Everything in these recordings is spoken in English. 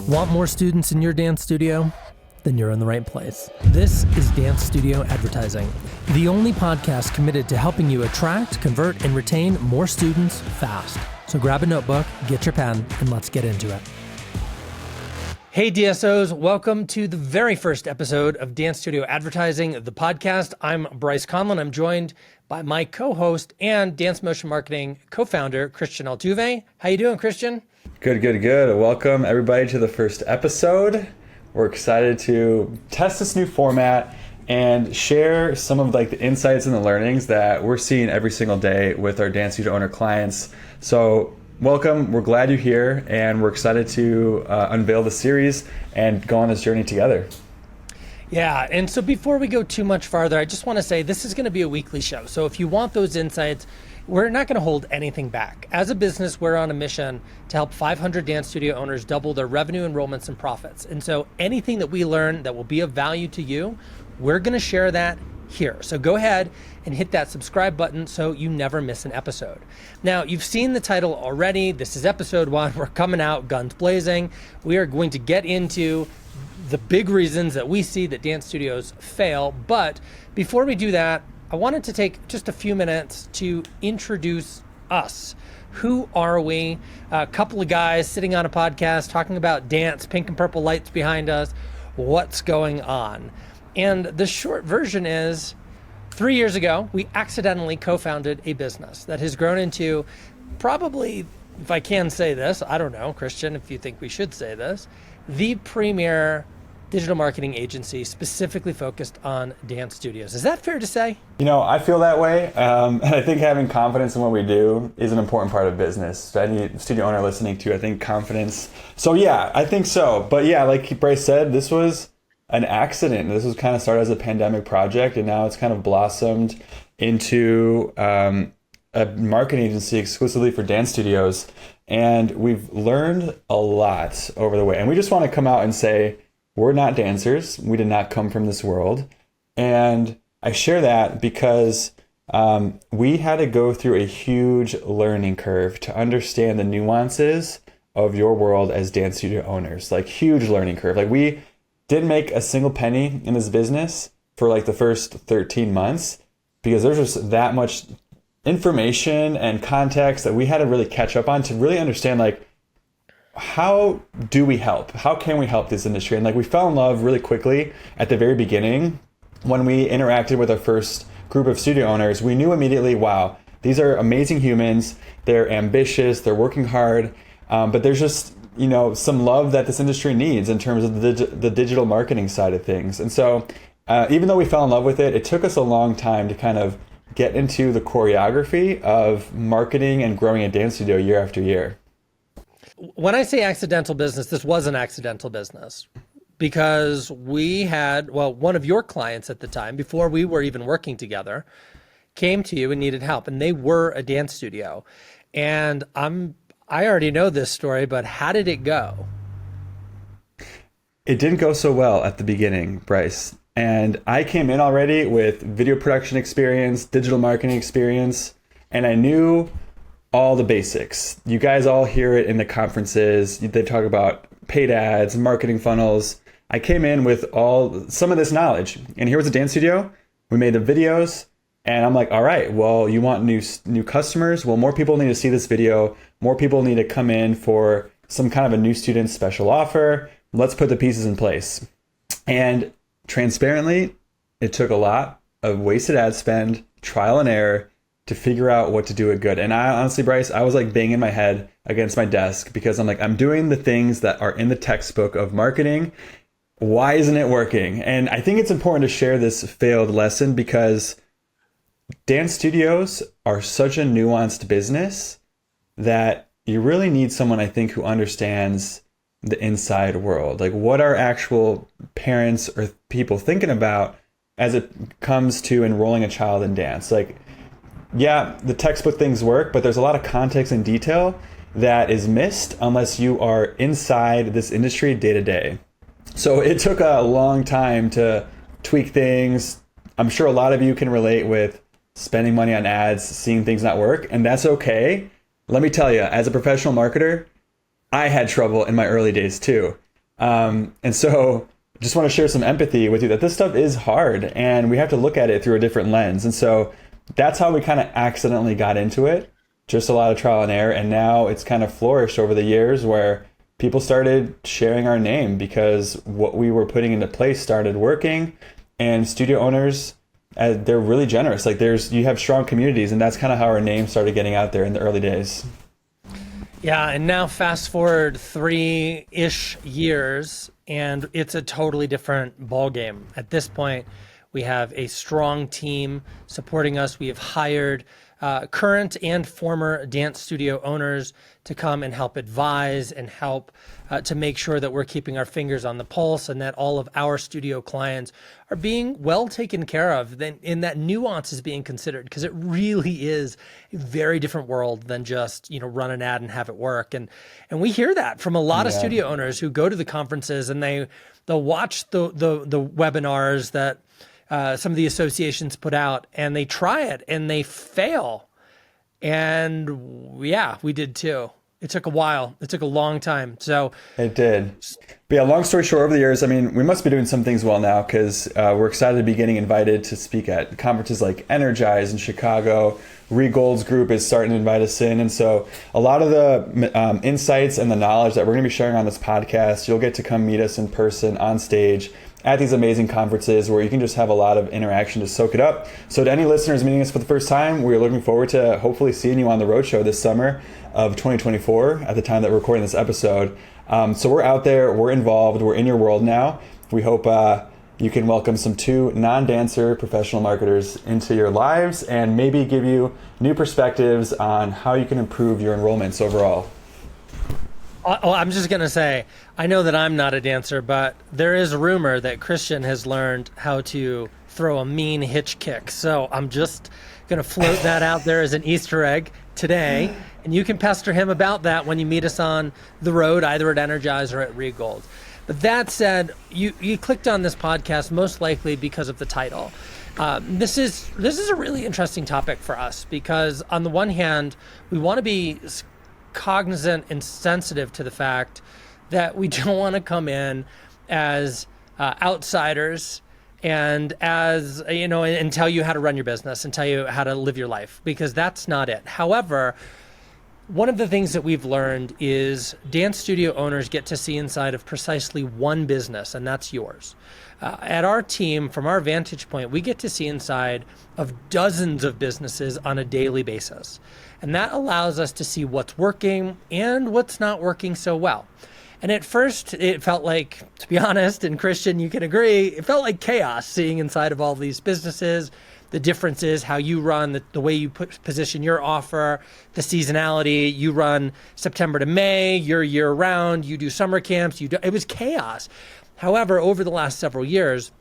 Want more students in your dance studio? Then you're in the right place. This is Dance Studio Advertising, the only podcast committed to helping you attract, convert, and retain more students fast. So grab a notebook, get your pen, and let's get into it. Hey DSOs, welcome to the very first episode of Dance Studio Advertising, the podcast. I'm Bryce Conlon. I'm joined by my co-host and Dance Motion Marketing co-founder, Kristian Altuve. How you doing, Kristian? Good. Welcome everybody to the first episode. We're excited to test this new format and share some of the insights and the learnings that we're seeing every single day with our dance studio owner clients. So welcome, we're glad you're here, and we're excited to unveil the series and go on this journey together. Yeah, and so before we go too much farther, I just want to say this is going to be a weekly show. So if you want those insights, we're not going to hold anything back. As a business, we're on a mission to help 500 dance studio owners double their revenue, enrollments, and profits. And so anything that we learn that will be of value to you, we're going to share that here. So go ahead and hit that subscribe button so you never miss an episode. Now, you've seen the title already. This is episode 1. We're coming out guns blazing. We are going to get into the big reasons that we see that dance studios fail. But before we do that, I wanted to take just a few minutes to introduce us. Who are we? A couple of guys sitting on a podcast talking about dance, pink and purple lights behind us. What's going on? And the short version is 3 years ago, we accidentally co-founded a business that has grown into probably, if I can say this, I don't know, Kristian, if you think we should say this, the premier digital marketing agency specifically focused on dance studios. Is that fair to say? I feel that way. And I think having confidence in what we do is an important part of business. To any studio owner listening to, I think confidence. So yeah, I think so. But yeah, like Bryce said, this was an accident. This was kind of started as a pandemic project, and now it's kind of blossomed into a marketing agency exclusively for dance studios. And we've learned a lot over the way. And we just want to come out and say, we're not dancers. We did not come from this world. And I share that because we had to go through a huge learning curve to understand the nuances of your world as dance studio owners, huge learning curve. We didn't make a single penny in this business for the first 13 months because there's just that much information and context that we had to really catch up on to really understand how do we help? How can we help this industry? And we fell in love really quickly at the very beginning when we interacted with our first group of studio owners. We knew immediately, wow, these are amazing humans. They're ambitious, they're working hard, but there's just some love that this industry needs in terms of the digital marketing side of things. And so even though we fell in love with it, it took us a long time to kind of get into the choreography of marketing and growing a dance studio year after year. When I say accidental business, this was an accidental business because we had, one of your clients at the time, before we were even working together, came to you and needed help, and they were a dance studio. And I already know this story, but how did it go? It didn't go so well at the beginning, Bryce. And I came in already with video production experience, digital marketing experience, and I knew all the basics. You guys all hear it in the conferences. They talk about paid ads, marketing funnels. I came in with some of this knowledge. And here was a dance studio. We made the videos. And I'm like, all right, well, you want new customers? Well, more people need to see this video. More people need to come in for some kind of a new student special offer. Let's put the pieces in place. And transparently, it took a lot of wasted ad spend, trial and error to figure out what to do it good. And I honestly, Bryce, I was banging my head against my desk because I'm doing the things that are in the textbook of marketing. Why isn't it working? And I think it's important to share this failed lesson because dance studios are such a nuanced business that you really need someone, I think, who understands the inside world. What are actual parents or people thinking about as it comes to enrolling a child in dance? Yeah, the textbook things work, but there's a lot of context and detail that is missed unless you are inside this industry day to day. So it took a long time to tweak things. I'm sure a lot of you can relate with spending money on ads, seeing things not work, and that's okay. Let me tell you, as a professional marketer, I had trouble in my early days too. And so just want to share some empathy with you that this stuff is hard and we have to look at it through a different lens. And so that's how we kind of accidentally got into it. Just a lot of trial and error. And now it's kind of flourished over the years where people started sharing our name because what we were putting into place started working. And studio owners, they're really generous. Like you have strong communities, and that's kind of how our name started getting out there in the early days. Yeah, and now fast forward 3-ish years, and it's a totally different ballgame. At this point, we have a strong team supporting us. We have hired current and former dance studio owners to come and help advise and help to make sure that we're keeping our fingers on the pulse and that all of our studio clients are being well taken care of, then in that nuance is being considered, because it really is a very different world than just, run an ad and have it work. And we hear that from a lot of studio owners who go to the conferences and they'll watch the webinars that some of the associations put out, and they try it and they fail. And yeah, we did too. It took a while. It took a long time. So it did. But yeah, long story short, over the years, we must be doing some things well now because we're excited to be getting invited to speak at conferences like Energize in Chicago. Regold's group is starting to invite us in. And so a lot of the insights and the knowledge that we're going to be sharing on this podcast, you'll get to come meet us in person on stage at these amazing conferences where you can just have a lot of interaction to soak it up. So to any listeners meeting us for the first time, we're looking forward to hopefully seeing you on the roadshow this summer of 2024 at the time that we're recording this episode. So we're out there, we're involved, we're in your world now. We hope you can welcome some 2 non-dancer professional marketers into your lives and maybe give you new perspectives on how you can improve your enrollments overall. Oh, I'm just going to say, I know that I'm not a dancer, but there is a rumor that Kristian has learned how to throw a mean hitch kick. So I'm just going to float that out there as an Easter egg today. And you can pester him about that when you meet us on the road, either at Energize or at Regold. But that said, you clicked on this podcast most likely because of the title. This is a really interesting topic for us because on the one hand, we want to be cognizant and sensitive to the fact that we don't want to come in as outsiders and and tell you how to run your business and tell you how to live your life, because that's not it. However, one of the things that we've learned is dance studio owners get to see inside of precisely one business, and that's yours. At our team, from our vantage point, we get to see inside of dozens of businesses on a daily basis. And that allows us to see what's working and what's not working so well. And at first, it felt like, to be honest, and Kristian, you can agree, it felt like chaos seeing inside of all these businesses. The difference is how you run, the way you position your offer, the seasonality. You run September to May, you're year round, you do summer camps. It was chaos. However, over the last several years,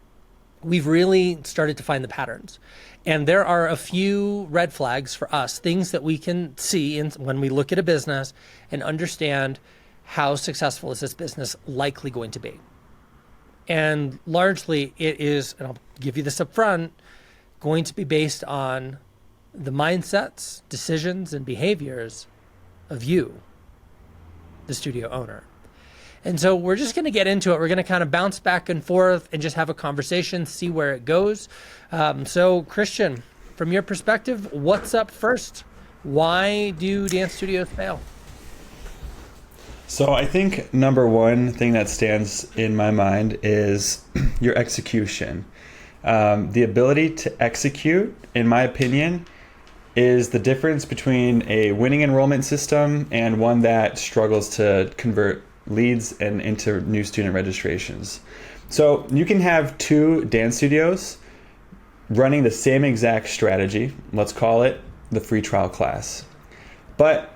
we've really started to find the patterns. And there are a few red flags for us, things that we can see when we look at a business and understand how successful is this business likely going to be. And largely it is, and I'll give you this up front, going to be based on the mindsets, decisions, and behaviors of you, the studio owner. And so we're just going to get into it. We're going to kind of bounce back and forth and just have a conversation, see where it goes. So Kristian, from your perspective, what's up first? Why do dance studios fail? So I think number one thing that stands in my mind is your execution. The ability to execute, in my opinion, is the difference between a winning enrollment system and one that struggles to convert leads and into new student registrations. So you can have 2 dance studios running the same exact strategy. Let's call it the free trial class. But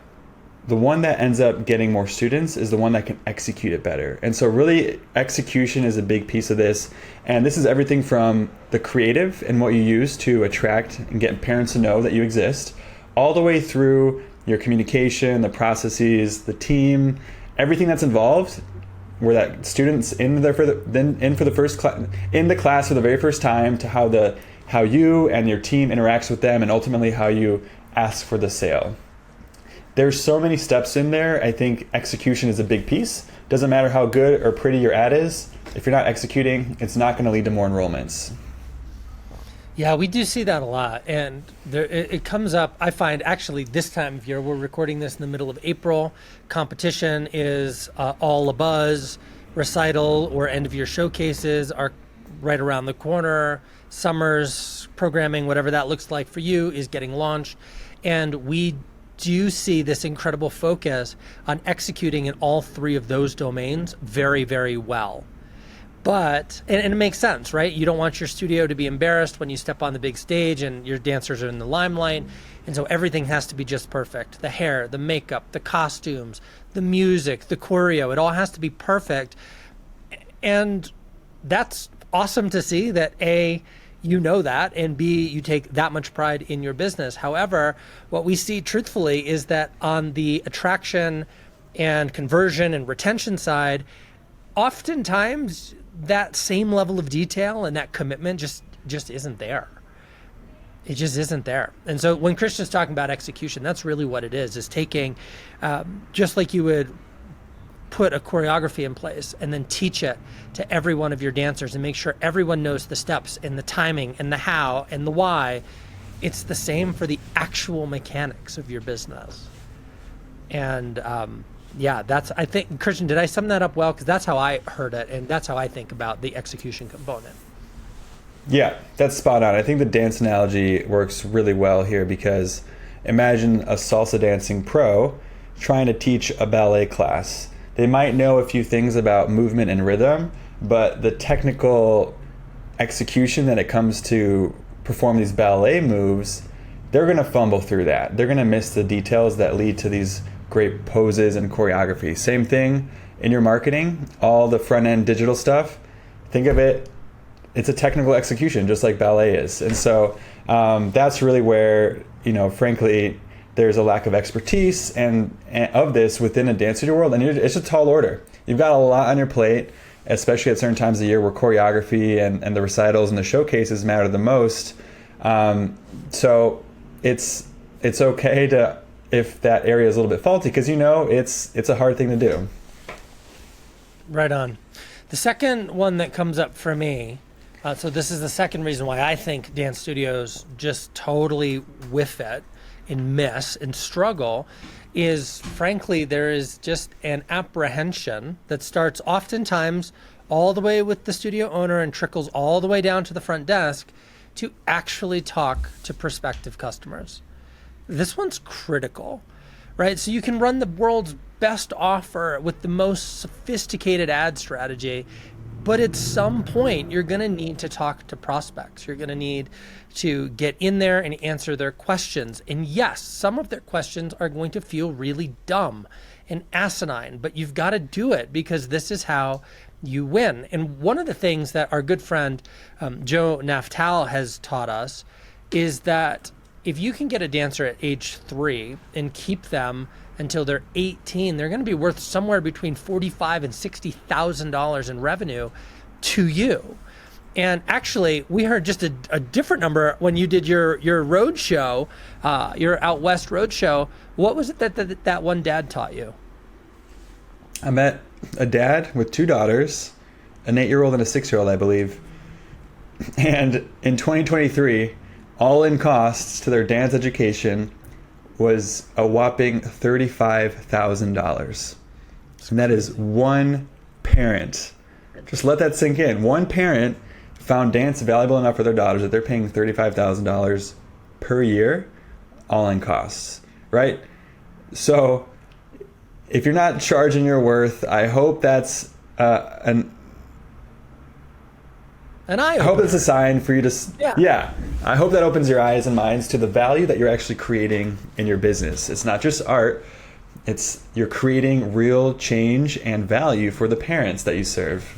the one that ends up getting more students is the one that can execute it better. And so really execution is a big piece of this. And this is everything from the creative and what you use to attract and get parents to know that you exist, all the way through your communication, the processes, the team, everything that's involved, where that students in the class for the very first time, to how you and your team interacts with them, and ultimately how you ask for the sale. there's so many steps in there. I think execution is a big piece. Doesn't matter how good or pretty your ad is. If you're not executing, it's not going to lead to more enrollments. Yeah, we do see that a lot. And it comes up, I find, actually, this time of year, we're recording this in the middle of April. Competition is all abuzz. Recital or end of year showcases are right around the corner. Summer's programming, whatever that looks like for you, is getting launched. And we do see this incredible focus on executing in all three of those domains very, very well. But, and it makes sense, right? You don't want your studio to be embarrassed when you step on the big stage and your dancers are in the limelight. And so everything has to be just perfect. The hair, the makeup, the costumes, the music, the choreo, it all has to be perfect. And that's awesome to see that A, you know that, and B, you take that much pride in your business. However, what we see truthfully is that on the attraction and conversion and retention side, oftentimes that same level of detail and that commitment just isn't there. It just isn't there. And so when Kristian's talking about execution, that's really what it is taking, just like you would put a choreography in place and then teach it to every one of your dancers and make sure everyone knows the steps and the timing and the how and the why. It's the same for the actual mechanics of your business. And yeah, I think, Kristian, did I sum that up well? Because that's how I heard it, and that's how I think about the execution component. Yeah, that's spot on. I think the dance analogy works really well here because imagine a salsa dancing pro trying to teach a ballet class. They might know a few things about movement and rhythm, but the technical execution that it comes to perform these ballet moves, they're going to fumble through that. They're going to miss the details that lead to these great poses and choreography. Same thing in your marketing, all the front end digital stuff. Think of it, it's a technical execution just like ballet is. And so that's really where, frankly, there's a lack of expertise and of this within a dance studio world. And it's a tall order. You've got a lot on your plate, especially at certain times of the year where choreography and the recitals and the showcases matter the most. So it's okay to, if that area is a little bit faulty, because it's a hard thing to do. Right on. The second one that comes up for me, so this is the second reason why I think dance studios just totally whiff it and miss and struggle, is frankly there is just an apprehension that starts oftentimes all the way with the studio owner and trickles all the way down to the front desk to actually talk to prospective customers. This one's critical, right? So you can run the world's best offer with the most sophisticated ad strategy, but at some point you're going to need to talk to prospects. You're going to need to get in there and answer their questions. And yes, some of their questions are going to feel really dumb and asinine, but you've got to do it because this is how you win. And one of the things that our good friend Joe Naftal has taught us is that if you can get a dancer at age 3 and keep them until they're 18, they're going to be worth somewhere between $45,000 and $60,000 in revenue to you. And actually, we heard just a different number when you did your road show, your out west road show. What was it that one dad taught you? I met a dad with 2 daughters, an 8-year-old and a 6-year-old, I believe. And in 2023, all-in costs to their dance education was a whopping $35,000. And that is one parent. Just let that sink in. One parent found dance valuable enough for their daughters that they're paying $35,000 per year, all-in costs, right? So if you're not charging your worth, I hope that's I hope that's a sign for you to, yeah. I hope that opens your eyes and minds to the value that you're actually creating in your business. It's not just art. You're creating real change and value for the parents that you serve.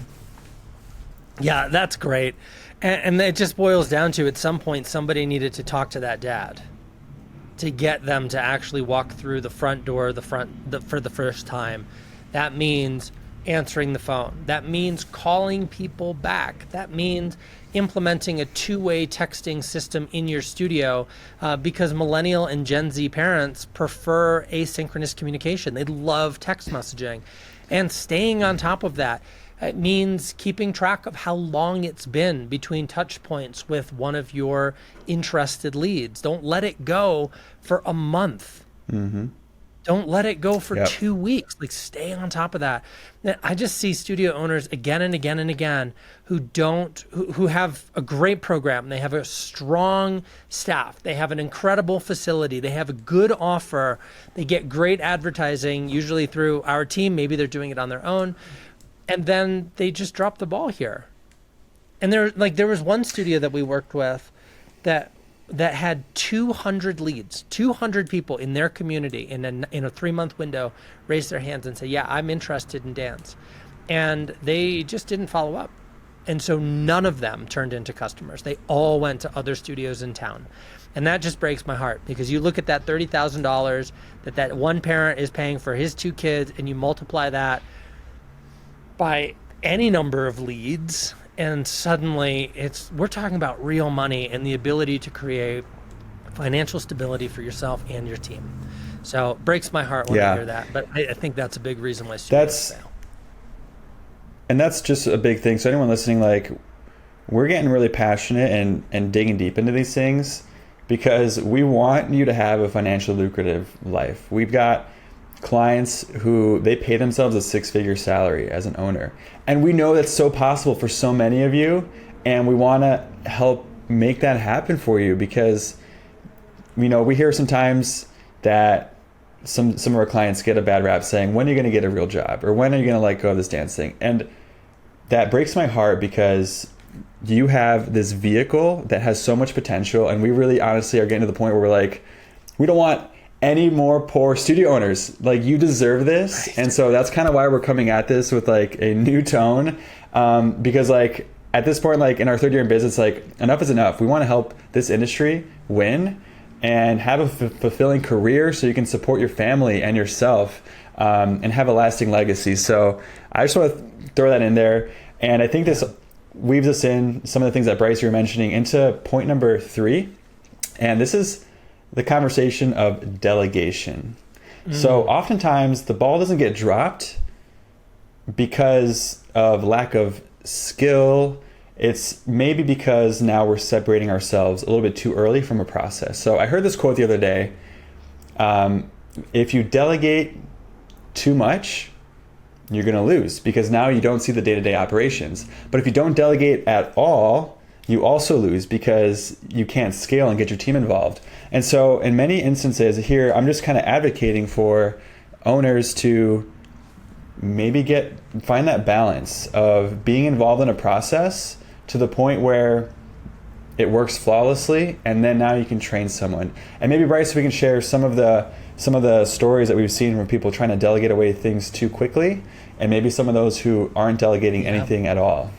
Yeah, that's great. And it just boils down to, at some point, somebody needed to talk to that dad to get them to actually walk through the front door, for the first time. That means answering the phone. That means calling people back. That means implementing a two-way texting system in your studio, because Millennial and Gen Z parents prefer asynchronous communication. They love text messaging. And staying on top of that, it means keeping track of how long it's been between touch points with one of your interested leads. Don't let it go for a month. Mm-hmm. Don't let it go for Yep. 2 weeks. Like, stay on top of that. I just see studio owners again and again and again who have a great program. They have a strong staff. They have an incredible facility. They have a good offer. They get great advertising, usually through our team. Maybe they're doing it on their own. And then they just drop the ball here. And there was one studio that we worked with that had 200 leads, 200 people in their community in a 3-month window raised their hands and say, yeah, I'm interested in dance. And they just didn't follow up. And so none of them turned into customers. They all went to other studios in town. And that just breaks my heart, because you look at that $30,000 that one parent is paying for his 2 kids, and you multiply that by any number of leads, and suddenly we're talking about real money and the ability to create financial stability for yourself and your team. So it breaks my heart when I hear that, but I think that's a big reason why studios fail. And that's just a big thing. So anyone listening, like, we're getting really passionate and digging deep into these things because we want you to have a financially lucrative life. We've got clients who they pay themselves a 6-figure salary as an owner. And we know that's so possible for so many of you. And we want to help make that happen for you, because, you know, we hear sometimes that some of our clients get a bad rap saying, when are you going to get a real job? Or when are you going to let go of this dance thing? And that breaks my heart, because you have this vehicle that has so much potential. And we really honestly are getting to the point where we're like, we don't want any more poor studio owners. Like, you deserve this. Right. And so that's kind of why we're coming at this with like a new tone, because like at this point, like in our 3rd year in business, like enough is enough. We want to help this industry win and have a fulfilling career so you can support your family and yourself, and have a lasting legacy. So I just want to throw that in there. And I think this weaves us in some of the things that Bryce, you were mentioning, into point number 3. And this is the conversation of delegation. So oftentimes the ball doesn't get dropped because of lack of skill. It's maybe because now we're separating ourselves a little bit too early from a process. So I heard this quote the other day. If you delegate too much, you're going to lose, because now you don't see the day-to-day operations. But if you don't delegate at all, you also lose, because you can't scale and get your team involved. And so in many instances here, I'm just kind of advocating for owners to maybe find that balance of being involved in a process to the point where it works flawlessly, and then now you can train someone. And maybe, Bryce, we can share some of the stories that we've seen from people trying to delegate away things too quickly, and maybe some of those who aren't delegating anything at all.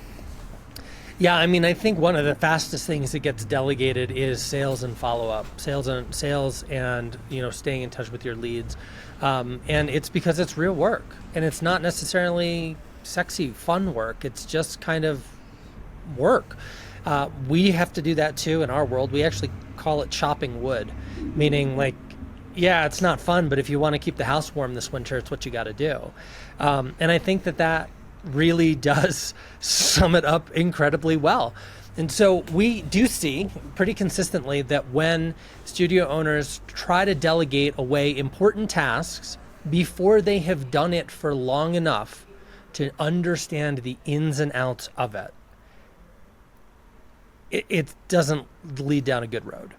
Yeah, I mean, I think one of the fastest things that gets delegated is sales and follow-up, sales and staying in touch with your leads. And it's because it's real work, and it's not necessarily sexy, fun work. It's just kind of work. We have to do that too in our world. We actually call it chopping wood, meaning like, yeah, it's not fun, but if you want to keep the house warm this winter, it's what you got to do. And I think that really does sum it up incredibly well. And so we do see pretty consistently that when studio owners try to delegate away important tasks before they have done it for long enough to understand the ins and outs of it, it doesn't lead down a good road.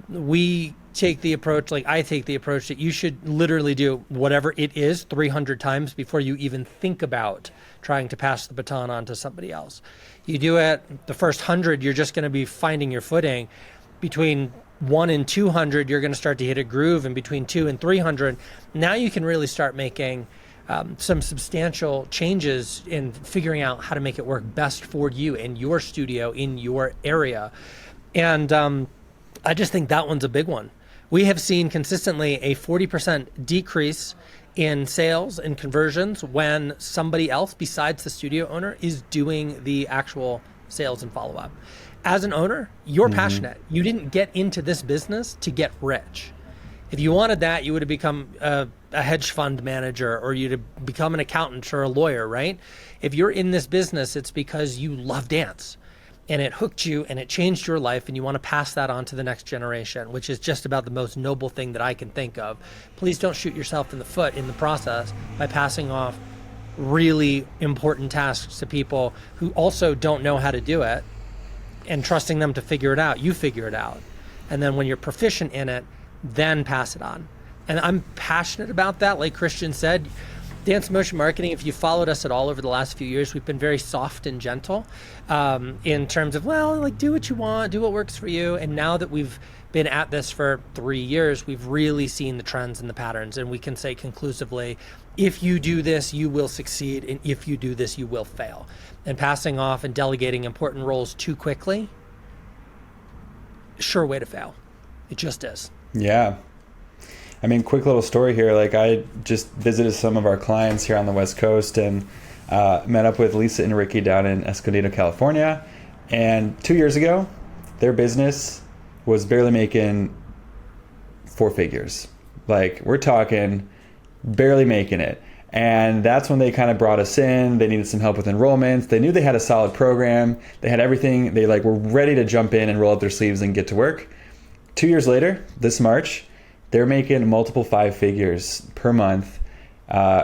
We take the approach, like I take the approach, that you should literally do whatever it is 300 times before you even think about trying to pass the baton on to somebody else. You do it the first 100, you're just going to be finding your footing. Between 1 and 200, you're going to start to hit a groove, and between 2 and 300, now you can really start making some substantial changes in figuring out how to make it work best for you and your studio in your area. And I just think that one's a big one. We have seen consistently a 40% decrease in sales and conversions when somebody else besides the studio owner is doing the actual sales and follow-up. As an owner, you're passionate. You didn't get into this business to get rich. If you wanted that, you would have become a hedge fund manager, or you'd have become an accountant or a lawyer, right? If you're in this business, it's because you love dance and it hooked you and it changed your life, and you want to pass that on to the next generation, which is just about the most noble thing that I can think of. Please don't shoot yourself in the foot in the process by passing off really important tasks to people who also don't know how to do it and trusting them to figure it out. You figure it out. And then when you're proficient in it, then pass it on. And I'm passionate about that. Like Kristian said, dance motion marketing, if you followed us at all over the last few years, we've been very soft and gentle in terms of, well, like, do what you want, do what works for you. And now that we've been at this for 3 years, we've really seen the trends and the patterns. And we can say conclusively, if you do this, you will succeed. And if you do this, you will fail. And passing off and delegating important roles too quickly, sure way to fail. It just is. Yeah. I mean, quick little story here. Like, I just visited some of our clients here on the West Coast and met up with Lisa and Ricky down in Escondido, California. And 2 years ago, their business was barely making 4 figures. Like, we're talking barely making it. And that's when they kind of brought us in. They needed some help with enrollments. They knew they had a solid program. They had everything. They were ready to jump in and roll up their sleeves and get to work. 2 years later, this March, they're making multiple 5 figures per month.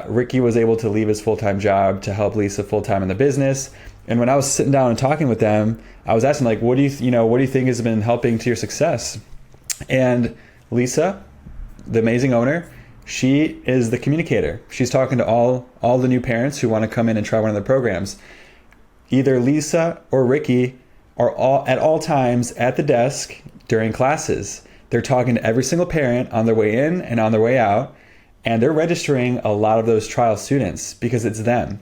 Ricky was able to leave his full-time job to help Lisa full-time in the business. And when I was sitting down and talking with them, I was asking, like, what do you think has been helping to your success? And Lisa, the amazing owner, she is the communicator. She's talking to all the new parents who want to come in and try one of the programs. Either Lisa or Ricky are at all times at the desk during classes. They're talking to every single parent on their way in and on their way out, and they're registering a lot of those trial students because it's them.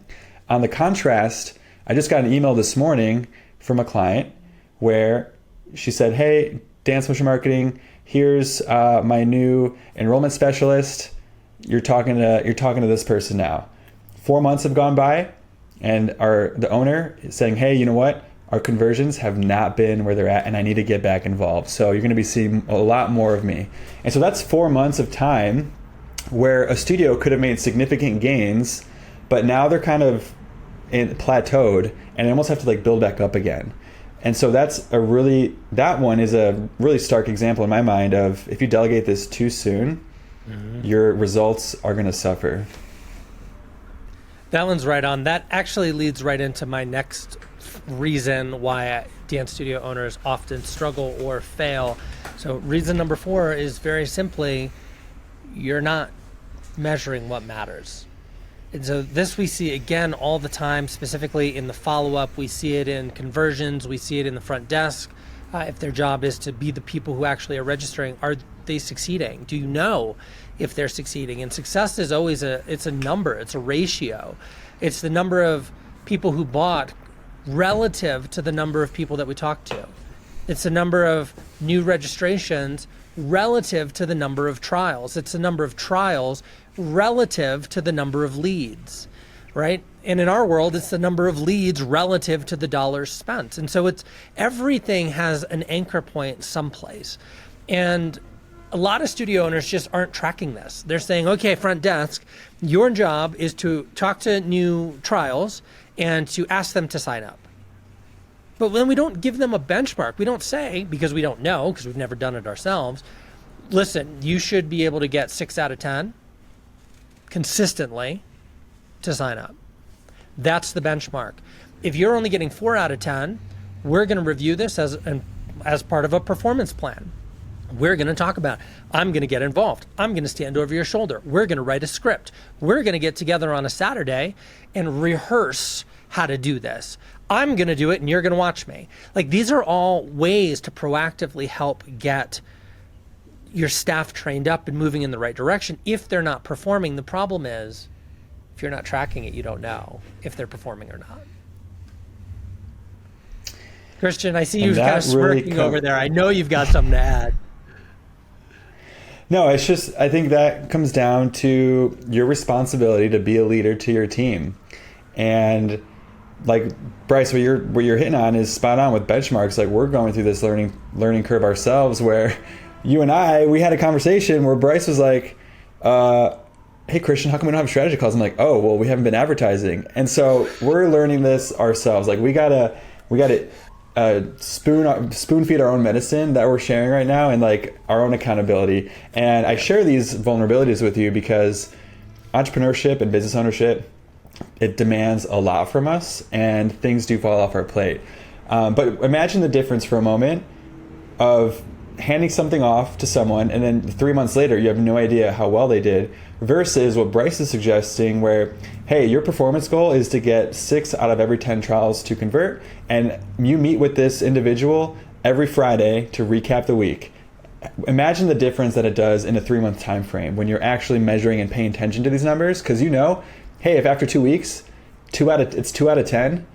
On the contrast, I just got an email this morning from a client where she said, hey, dance motion marketing, here's my new enrollment specialist. You're talking to this person now. 4 months have gone by, and the owner is saying, hey, you know what? Our conversions have not been where they're at, and I need to get back involved. So you're going to be seeing a lot more of me. And so that's 4 months of time where a studio could have made significant gains, but now they're kind of plateaued, and they almost have to build back up again. And so that one is a really stark example in my mind of, if you delegate this too soon, your results are going to suffer. That one's right on. That actually leads right into my next reason why dance studio owners often struggle or fail. So reason number 4 is very simply, you're not measuring what matters. And so this we see again all the time, specifically in the follow-up. We see it in conversions. We see it in the front desk. If their job is to be the people who actually are registering, are they succeeding? Do you know if they're succeeding? And success is always it's a number, it's a ratio. It's the number of people who bought relative to the number of people that we talked to. It's the number of new registrations relative to the number of trials. It's the number of trials relative to the number of leads, right? And in our world, it's the number of leads relative to the dollars spent. And so everything has an anchor point someplace. And a lot of studio owners just aren't tracking this. They're saying, okay, front desk, your job is to talk to new trials and to ask them to sign up. But then we don't give them a benchmark. We don't say, because we don't know, because we've never done it ourselves, listen, you should be able to get 6 out of 10 consistently to sign up. That's the benchmark. If you're only getting 4 out of 10, we're going to review this as part of a performance plan. We're going to talk about, I'm going to get involved. I'm going to stand over your shoulder. We're going to write a script. We're going to get together on a Saturday and rehearse how to do this. I'm going to do it and you're going to watch me. These are all ways to proactively help get your staff trained up and moving in the right direction. If they're not performing, the problem is, if you're not tracking it, you don't know if they're performing or not. Kristian, I see you kind of smirking over there. I know you've got something to add. No, it's just, I think that comes down to your responsibility to be a leader to your team. And like Bryce, what you're hitting on is spot on with benchmarks. Like we're going through this learning curve ourselves where we had a conversation where Bryce was like, hey Kristian, how come we don't have strategy calls? I'm like, oh, well, we haven't been advertising. And so we're learning this ourselves. Like we gotta spoon feed our own medicine that we're sharing right now, and like our own accountability. And I share these vulnerabilities with you because entrepreneurship and business ownership, it demands a lot from us, and things do fall off our plate. But imagine the difference for a moment of handing something off to someone and then 3 months later you have no idea how well they did, versus what Bryce is suggesting where, hey, your performance goal is to get 6 out of every 10 trials to convert, and you meet with this individual every Friday to recap the week. Imagine the difference that it does in a 3-month time frame when you're actually measuring and paying attention to these numbers, because hey, if after 2 weeks it's 2 out of 10,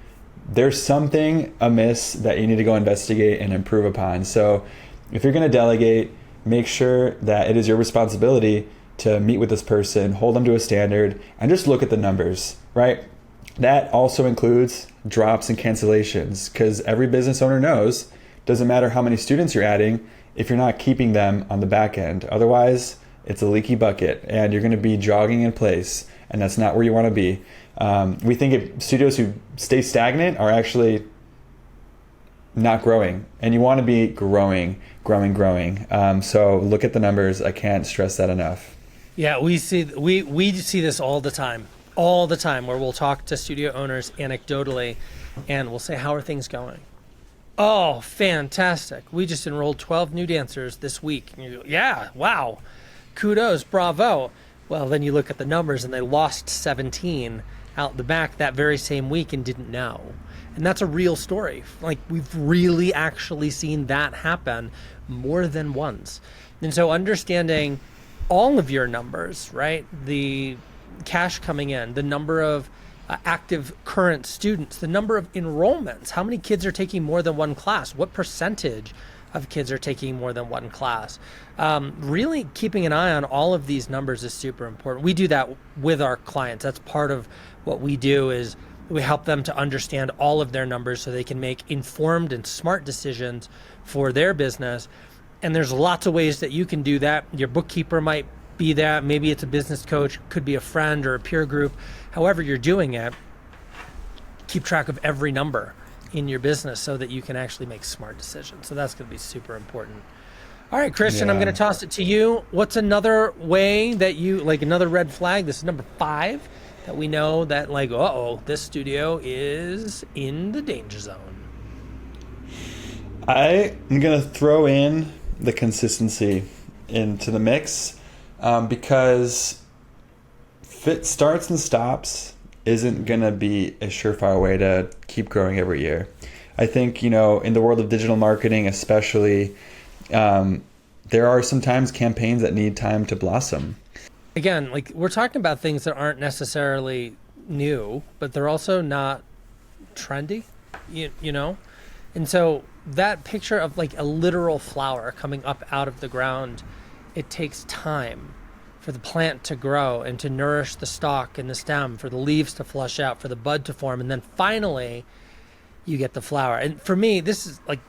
there's something amiss that you need to go investigate and improve upon. So if you're going to delegate, make sure that it is your responsibility to meet with this person, hold them to a standard, and just look at the numbers, right? That also includes drops and cancellations, because every business owner knows, doesn't matter how many students you're adding if you're not keeping them on the back end. Otherwise, it's a leaky bucket and you're going to be jogging in place, and that's not where you want to be. We think if studios who stay stagnant are actually not growing, and you want to be growing. So look at the numbers. I can't stress that enough. Yeah, we see this all the time, where we'll talk to studio owners anecdotally and we'll say, how are things going? Oh, fantastic. We just enrolled 12 new dancers this week. And you go, yeah, wow, kudos, bravo. Well, then you look at the numbers and they lost 17 out the back that very same week and didn't know. And that's a real story. Like, we've really actually seen that happen more than once. And so understanding all of your numbers, right? The cash coming in, the number of active current students, the number of enrollments, how many kids are taking more than one class, what percentage of kids are taking more than one class. Really keeping an eye on all of these numbers is super important. We do that with our clients. That's part of what we do, is we help them to understand all of their numbers so they can make informed and smart decisions for their business. And there's lots of ways that you can do that. Your bookkeeper might be that. Maybe it's a business coach, could be a friend or a peer group. However you're doing it, keep track of every number in your business so that you can actually make smart decisions. So that's going to be super important. All right, Kristian, I'm going to toss it to you. What's another way that you, like another red flag? This is number 5 that we know that, like, this studio is in the danger zone. I am going to throw in the consistency into the mix, because fit starts and stops isn't going to be a surefire way to keep growing every year. I think, in the world of digital marketing especially, there are sometimes campaigns that need time to blossom. Again, like, we're talking about things that aren't necessarily new, but they're also not trendy, you know? And so that picture of like a literal flower coming up out of the ground, it takes time for the plant to grow and to nourish the stalk and the stem, for the leaves to flush out, for the bud to form, and then finally you get the flower. And for me, this is like,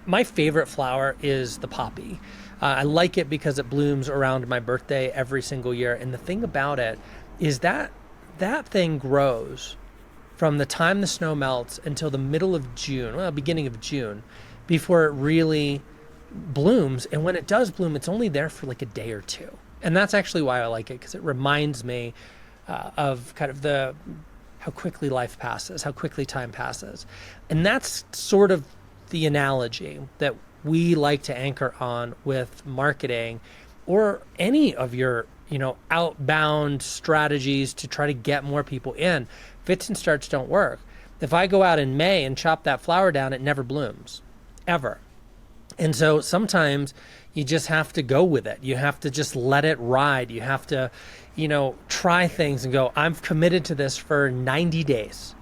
my favorite flower is the poppy. I like it because it blooms around my birthday every single year. And the thing about it is that that thing grows from the time the snow melts until the middle of June, beginning of June, before it really blooms. And when it does bloom, it's only there for like a day or two. And that's actually why I like it, because it reminds me of kind of how quickly life passes, how quickly time passes. And that's sort of the analogy that we like to anchor on with marketing, or any of your, outbound strategies to try to get more people in. Fits and starts don't work. If I go out in May and chop that flower down, it never blooms, ever. And so sometimes you just have to go with it. You have to just let it ride. You have to, try things and go, I'm committed to this for 90 days.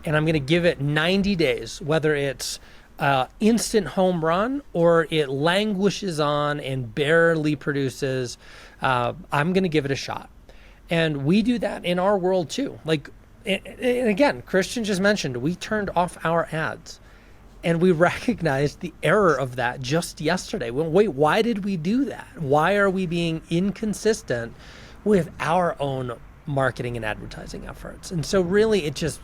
And I'm going to give it 90 days, whether it's instant home run or it languishes on and barely produces, I'm going to give it a shot. And we do that in our world too. Like, and again, Kristian just mentioned, we turned off our ads and we recognized the error of that just yesterday. Well, wait, why did we do that? Why are we being inconsistent with our own marketing and advertising efforts? And so really it just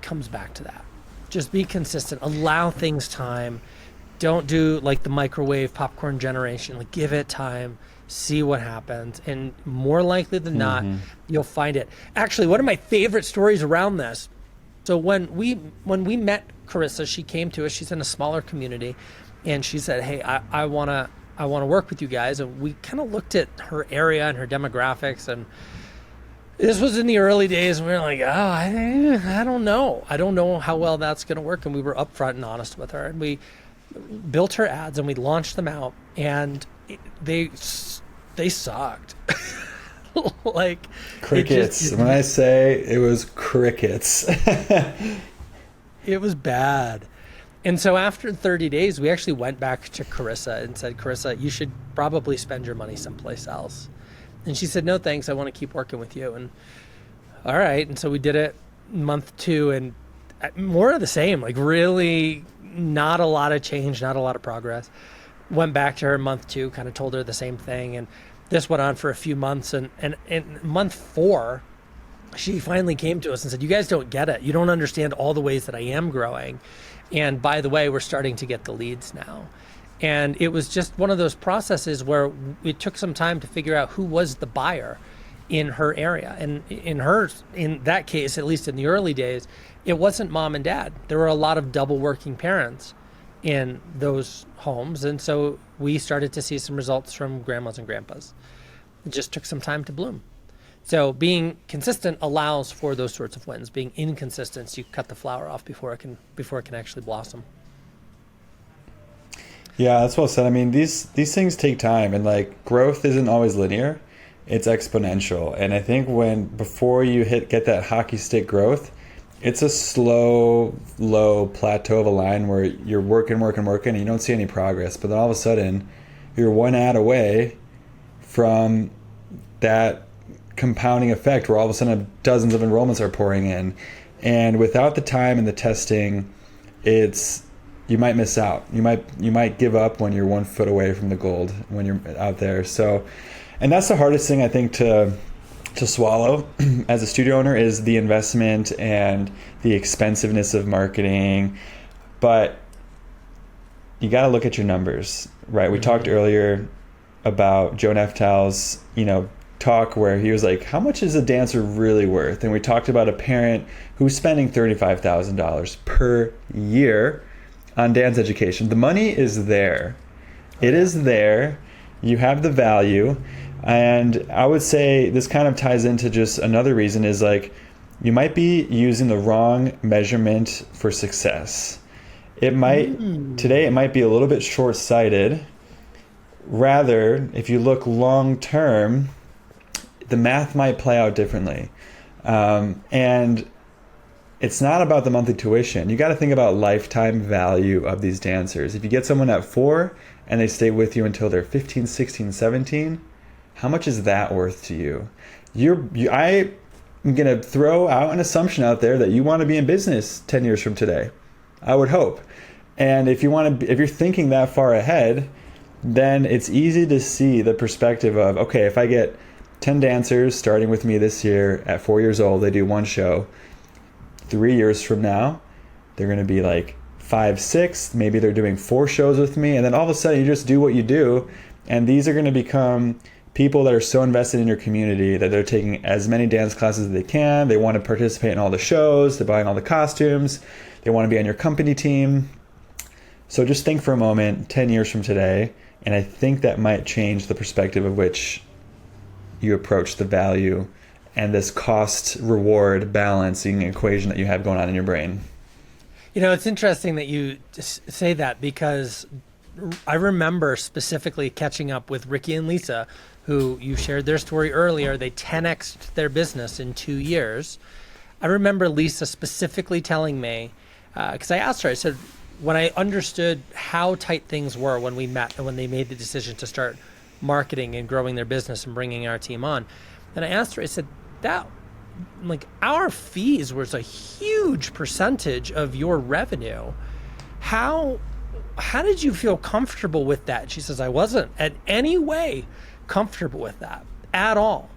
comes back to that. Just be consistent, allow things time. Don't do like the microwave popcorn generation, like give it time, see what happens. And more likely than not, you'll find it. Actually, one of my favorite stories around this. So when we met Carissa, she came to us, she's in a smaller community, and she said, hey, I wanna work with you guys. And we kind of looked at her area and her demographics, and this was in the early days, and we were like, oh, I don't know. I don't know how well that's going to work. And we were upfront and honest with her. And we built her ads, and we launched them out, and they sucked. Like crickets. When I say it was crickets. It was bad. And so after 30 days, we actually went back to Carissa and said, Carissa, you should probably spend your money someplace else. And she said, no, thanks. I want to keep working with you. And all right. And so we did it month 2, and more of the same, like really not a lot of change, not a lot of progress. Went back to her month 2, kind of told her the same thing. And this went on for a few months. And in month 4, she finally came to us and said, you guys don't get it. You don't understand all the ways that I am growing. And by the way, we're starting to get the leads now. And it was just one of those processes where it took some time to figure out who was the buyer in her area. And in that case, at least in the early days, it wasn't mom and dad. There were a lot of double working parents in those homes. And so we started to see some results from grandmas and grandpas. It just took some time to bloom. So being consistent allows for those sorts of wins. Being inconsistent, you cut the flower off before it can actually blossom. Yeah, that's well said. I mean, these things take time, and like growth isn't always linear; it's exponential. And I think before you get that hockey stick growth, it's a slow, low plateau of a line where you're working, and you don't see any progress. But then all of a sudden, you're one ad away from that compounding effect where all of a sudden dozens of enrollments are pouring in. And without the time and the testing, you might miss out. You might give up when you're 1 foot away from the gold when you're out there. So, and that's the hardest thing I think to swallow as a studio owner is the investment and the expensiveness of marketing. But you got to look at your numbers, right? We talked earlier about Joe Neftal's, talk where he was like, how much is a dancer really worth? And we talked about a parent who's spending $35,000 per year on dance education. The money is there. It is there. You have the value. And I would say this kind of ties into just another reason is like, you might be using the wrong measurement for success. Today it might be a little bit short-sighted. Rather, if you look long-term, the math might play out differently. And it's not about the monthly tuition. You got to think about lifetime value of these dancers. If you get someone at 4 and they stay with you until they're 15, 16, 17, how much is that worth to you? I'm going to throw out an assumption out there that you want to be in business 10 years from today. I would hope. And if you're thinking that far ahead, then it's easy to see the perspective of, okay, if I get 10 dancers starting with me this year at 4 years old, they do 1 show. 3 years from now, they're going to be like 5, 6. Maybe they're doing 4 shows with me. And then all of a sudden you just do what you do. And these are going to become people that are so invested in your community that they're taking as many dance classes as they can. They want to participate in all the shows. They're buying all the costumes. They want to be on your company team. So just think for a moment, 10 years from today. And I think that might change the perspective of which you approach the value and this cost reward balancing equation that you have going on in your brain. It's interesting that you say that because I remember specifically catching up with Ricky and Lisa, who you shared their story earlier. They 10x'd their business in 2 years. I remember Lisa specifically telling me, because I asked her, I said, when I understood how tight things were when we met and when they made the decision to start marketing and growing their business and bringing our team on, and I asked her, I said, that, like, our fees was a huge percentage of your revenue. How did you feel comfortable with that? She says, I wasn't in any way comfortable with that at all.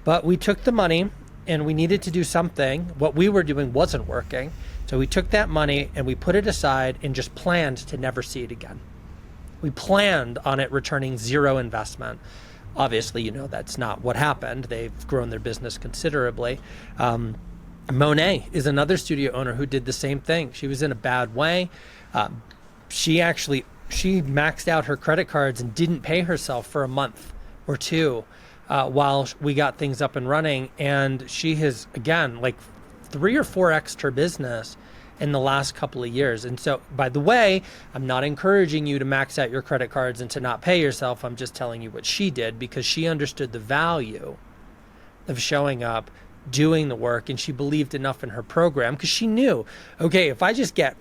But we took the money and we needed to do something. What we were doing wasn't working. So we took that money and we put it aside and just planned to never see it again. We planned on it returning zero investment. Obviously, you know, that's not what happened. They've grown their business considerably. Monet is another studio owner who did the same thing. She was in a bad way. She maxed out her credit cards and didn't pay herself for a month or two while we got things up and running. And she has, again, like 3 or 4x'd her business in the last couple of years. And so, by the way, I'm not encouraging you to max out your credit cards and to not pay yourself. I'm just telling you what she did, because she understood the value of showing up, doing the work, and she believed enough in her program, because she knew, okay, if I just get